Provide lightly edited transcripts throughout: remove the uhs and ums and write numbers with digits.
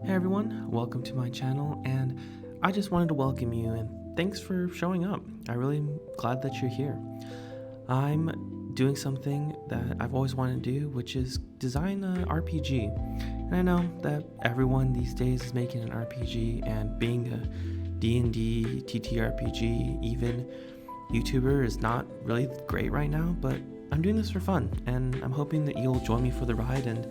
Hey everyone, welcome to my channel, and I just wanted to welcome you and thanks for showing up. I really am glad that you're here. I'm doing something that I've always wanted to do, which is design an RPG. And I know that everyone these days is making an RPG, and being a D&D, TTRPG, even YouTuber is not really great right now, but I'm doing this for fun, and I'm hoping that you'll join me for the ride and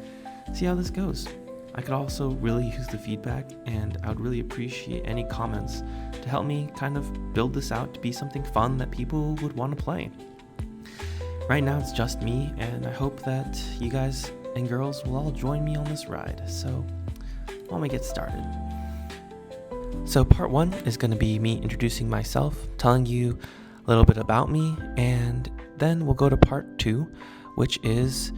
see how this goes. I could also really use the feedback, and I would really appreciate any comments to help me kind of build this out to be something fun that people would want to play. Right now it's just me, and I hope that you guys and girls will all join me on this ride. So why don't we get started? So part one is going to be me introducing myself, telling you a little bit about me, and then we'll go to part two, which is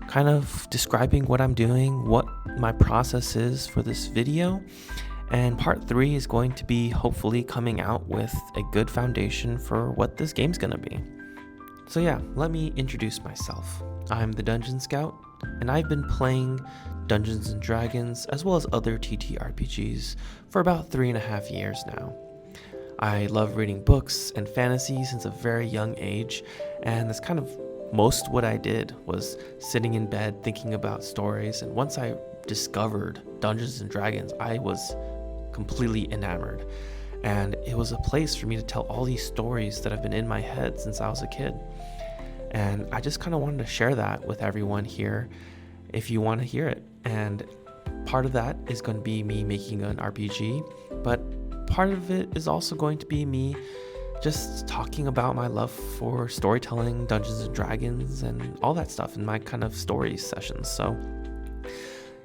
kind of describing what I'm doing, what my process is for this video. And part three is going to be hopefully coming out with a good foundation for what this game's gonna be. So yeah, let me introduce myself. I'm the Dungeon Scout, and I've been playing Dungeons and Dragons as well as other TTRPGs for about 3.5 years now. I love reading books and fantasy since a very young age, and that's kind of most what I did was sitting in bed thinking about stories. And once I discovered Dungeons and Dragons, I was completely enamored, and it was a place for me to tell all these stories that have been in my head since I was a kid. And I just kind of wanted to share that with everyone here if you want to hear it. And part of that is going to be me making an RPG, but part of it is also going to be me just talking about my love for storytelling, Dungeons and Dragons, and all that stuff in my kind of story sessions. So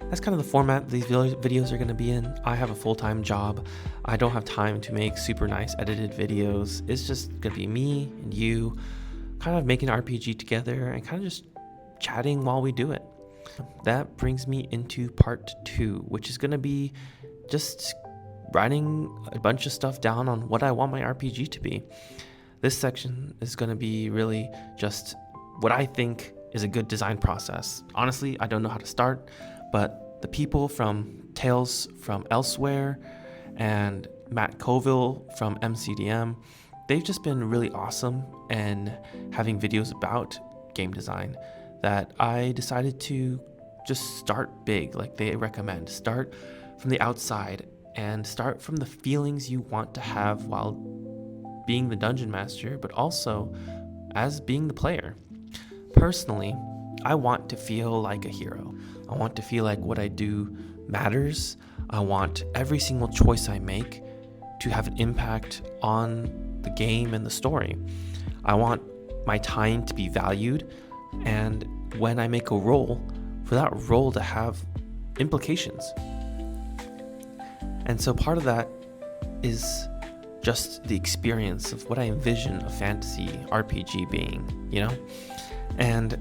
that's kind of the format these videos are going to be in. I have a full-time job. I don't have time to make super nice edited videos. It's just going to be me and you kind of making an RPG together and kind of just chatting while we do it. That brings me into part two, which is going to be just writing a bunch of stuff down on what I want my RPG to be. This section is going to be really just what I think is a good design process. Honestly, I don't know how to start, but the people from Tales from Elsewhere and Matt Colville from MCDM, they've just been really awesome and having videos about game design that I decided to just start big, like they recommend. Start from the outside and start from the feelings you want to have while being the dungeon master, but also as being the player. Personally, I want to feel like a hero. I want to feel like what I do matters. I want every single choice I make to have an impact on the game and the story. I want my time to be valued, and when I make a roll, for that roll to have implications. And so part of that is just the experience of what I envision a fantasy RPG being, you know? And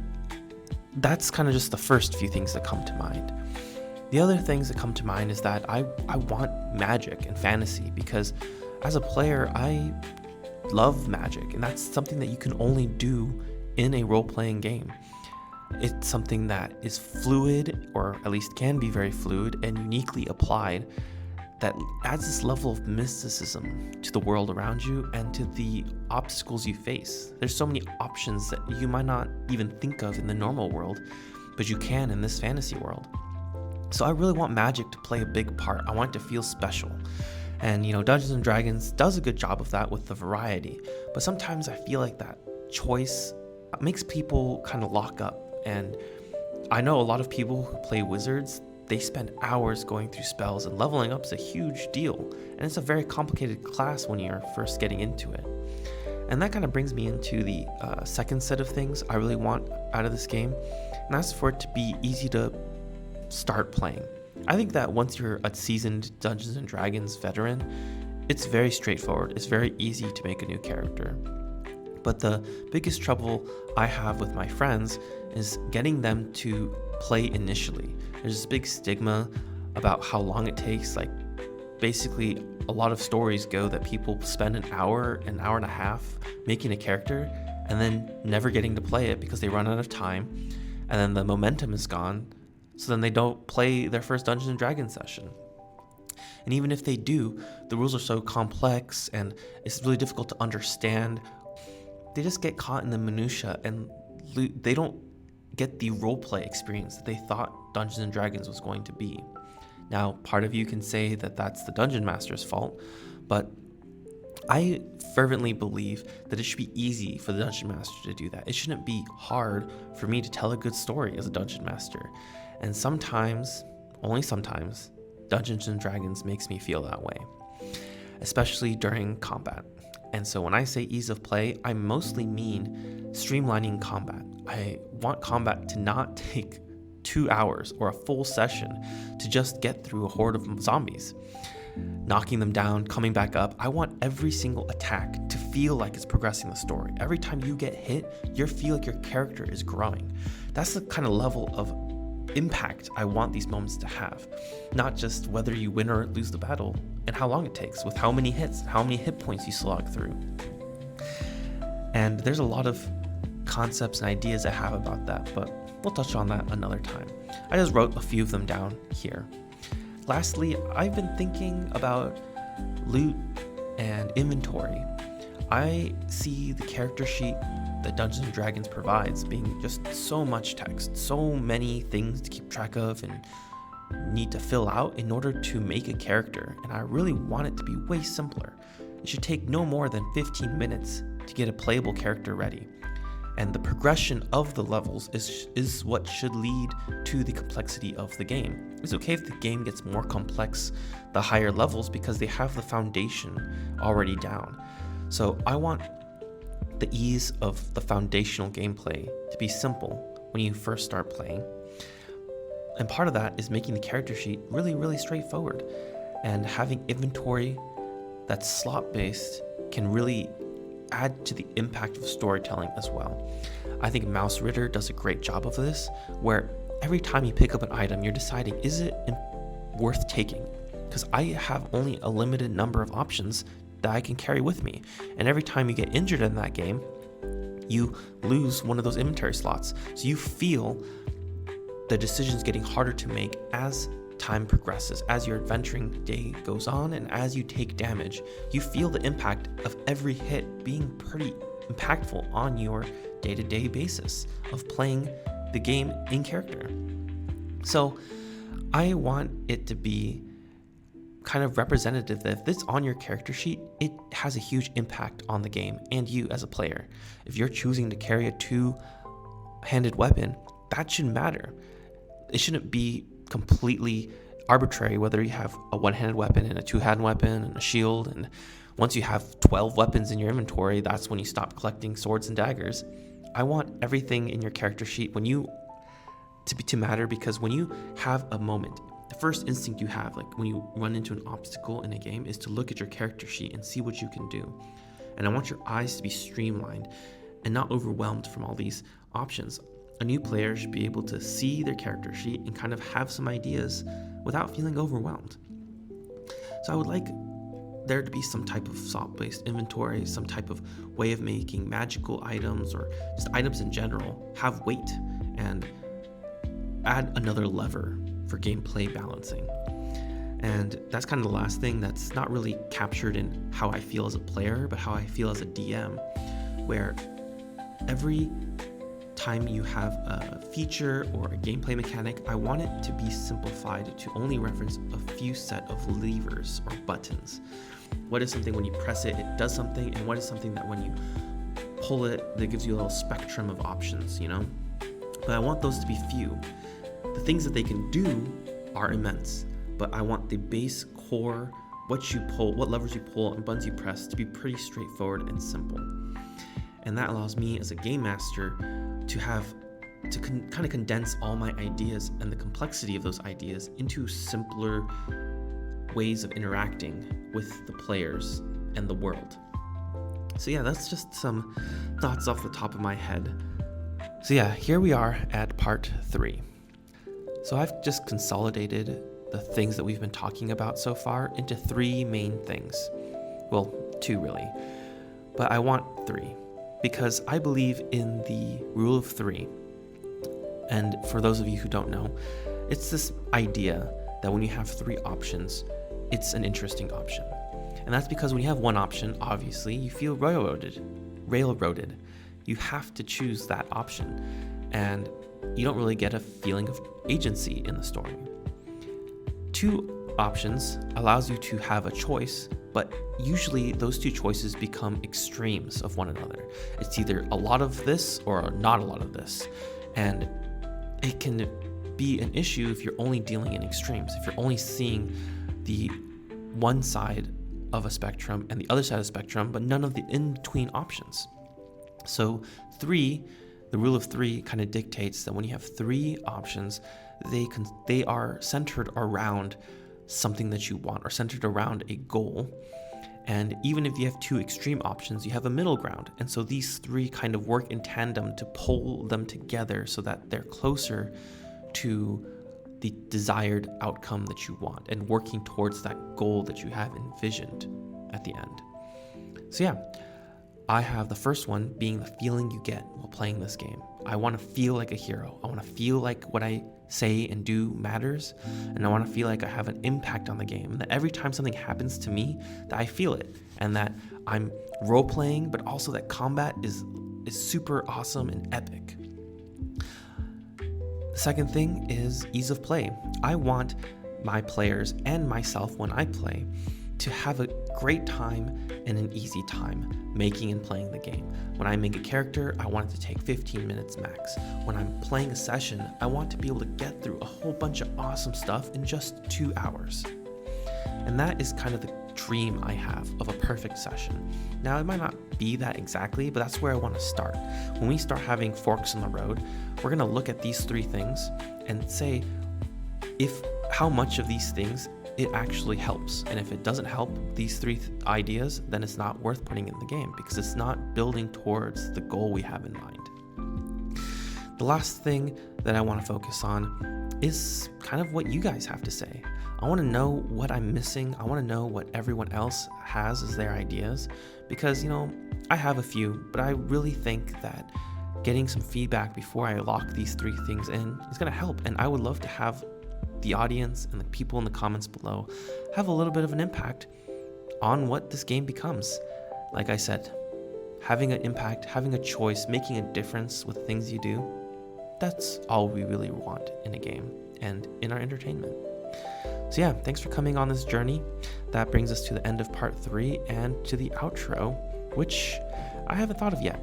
that's kind of just the first few things that come to mind. The other things that come to mind is that I want magic and fantasy, because as a player, I love magic, and that's something that you can only do in a role-playing game. It's something that is fluid, or at least can be very fluid and uniquely applied, that adds this level of mysticism to the world around you and to the obstacles you face. There's so many options that you might not even think of in the normal world, but you can in this fantasy world. So I really want magic to play a big part. I want it to feel special. And Dungeons and Dragons does a good job of that with the variety, but sometimes I feel like that choice makes people kind of lock up. And I know a lot of people who play wizards, they spend hours going through spells, and leveling up is a huge deal. And it's a very complicated class when you're first getting into it. And that kind of brings me into the second set of things I really want out of this game. And that's for it to be easy to start playing. I think that once you're a seasoned Dungeons and Dragons veteran, it's very straightforward. It's very easy to make a new character. But the biggest trouble I have with my friends is getting them to play initially. There's this big stigma about how long it takes. Like, basically, a lot of stories go that people spend an hour and a half making a character and then never getting to play it because they run out of time, and then the momentum is gone, so then they don't play their first Dungeons and Dragons session. And even if they do, the rules are so complex and it's really difficult to understand. They just get caught in the minutia and they don't get the roleplay experience that they thought Dungeons and Dragons was going to be. Now, part of you can say that that's the Dungeon Master's fault, but I fervently believe that it should be easy for the Dungeon Master to do that. It shouldn't be hard for me to tell a good story as a Dungeon Master. And sometimes, only sometimes, Dungeons and Dragons makes me feel that way, especially during combat. And so when I say ease of play, I mostly mean streamlining combat. I want combat to not take 2 hours or a full session to just get through a horde of zombies, knocking them down, coming back up. I want every single attack to feel like it's progressing the story. Every time you get hit, you feel like your character is growing. That's the kind of level of impact I want these moments to have, not just whether you win or lose the battle and how long it takes, with how many hits, how many hit points you slog through. And there's a lot of concepts and ideas I have about that, but we'll touch on that another time. I just wrote a few of them down here. Lastly, I've been thinking about loot and inventory. I see the character sheet that Dungeons & Dragons provides being just so much text, so many things to keep track of and need to fill out in order to make a character, and I really want it to be way simpler. It should take no more than 15 minutes to get a playable character ready, and the progression of the levels is what should lead to the complexity of the game. It's okay if the game gets more complex the higher levels because they have the foundation already down. So I want the ease of the foundational gameplay to be simple when you first start playing. And part of that is making the character sheet really, really straightforward. And having inventory that's slot-based can really add to the impact of storytelling as well. I think Mouse Ritter does a great job of this, where every time you pick up an item, you're deciding, is it worth taking? Because I have only a limited number of options that I can carry with me. And every time you get injured in that game, you lose one of those inventory slots. So you feel the decisions getting harder to make as time progresses, as your adventuring day goes on, and as you take damage, you feel the impact of every hit being pretty impactful on your day-to-day basis of playing the game in character. So I want it to be kind of representative that if it's on your character sheet, it has a huge impact on the game and you as a player. If you're choosing to carry a two-handed weapon, that shouldn't matter. It shouldn't be completely arbitrary whether you have a one-handed weapon and a two-handed weapon and a shield, and once you have 12 weapons in your inventory, that's when you stop collecting swords and daggers. I want everything in your character sheet to matter, because when you have a moment, the first instinct you have, like when you run into an obstacle in a game, is to look at your character sheet and see what you can do. And I want your eyes to be streamlined and not overwhelmed from all these options. A new player should be able to see their character sheet and kind of have some ideas without feeling overwhelmed. So I would like there to be some type of slot-based inventory, some type of way of making magical items or just items in general have weight and add another lever for gameplay balancing. And that's kind of the last thing that's not really captured in how I feel as a player, but how I feel as a DM, where every time you have a feature or a gameplay mechanic, I want it to be simplified to only reference a few set of levers or buttons. What is something when you press it, it does something, and what is something that when you pull it, that gives you a little spectrum of options, you know? But I want those to be few. The things that they can do are immense, but I want the base core, what you pull, what levers you pull, and buttons you press to be pretty straightforward and simple. And that allows me as a game master to kind of condense all my ideas and the complexity of those ideas into simpler ways of interacting with the players and the world. So yeah, that's just some thoughts off the top of my head. So yeah, here we are at part 3. So I've just consolidated the things that we've been talking about so far into 3 main things. Well, 2 really, but I want 3 because I believe in the rule of 3. And for those of you who don't know, it's this idea that when you have 3 options, it's an interesting option. And that's because when you have one option, obviously, you feel railroaded. You have to choose that option, and you don't really get a feeling of agency in the story. Two options allows you to have a choice, but usually those two choices become extremes of one another. It's either a lot of this or not a lot of this. And it can be an issue if you're only dealing in extremes, if you're only seeing the one side of a spectrum and the other side of the spectrum, but none of the in-between options. So the rule of three kind of dictates that when you have three options, they are centered around something that you want or centered around a goal. And even if you have two extreme options, you have a middle ground. And so these three kind of work in tandem to pull them together so that they're closer to the desired outcome that you want and working towards that goal that you have envisioned at the end. So yeah, I have the first one being the feeling you get while playing this game. I want to feel like a hero. I want to feel like what I say and do matters, and I want to feel like I have an impact on the game, and that every time something happens to me, that I feel it, and that I'm role-playing, but also that combat is super awesome and epic. The second thing is ease of play. I want my players and myself when I play to have a great time and an easy time making and playing the game. When I make a character, I want it to take 15 minutes max. When I'm playing a session, I want to be able to get through a whole bunch of awesome stuff in just 2 hours. And that is kind of the dream I have of a perfect session. Now, it might not be that exactly, but that's where I want to start. When we start having forks in the road, we're going to look at these 3 things and say how much of these things it actually helps. And if it doesn't help these 3 ideas, then it's not worth putting in the game because it's not building towards the goal we have in mind. The last thing that I want to focus on is kind of what you guys have to say. I want to know what I'm missing. I want to know what everyone else has as their ideas because, I have a few, but I really think that getting some feedback before I lock these 3 things in is going to help. And I would love to have the audience and the people in the comments below have a little bit of an impact on what this game becomes. Like I said, having an impact, having a choice, making a difference with things you do, that's all we really want in a game and in our entertainment. So yeah, thanks for coming on this journey. That brings us to the end of part 3 and to the outro, which I haven't thought of yet.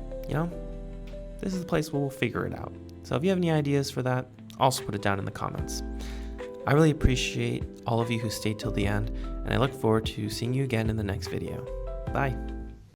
This is the place where we'll figure it out. So if you have any ideas for that, also put it down in the comments. I really appreciate all of you who stayed till the end, and I look forward to seeing you again in the next video. Bye.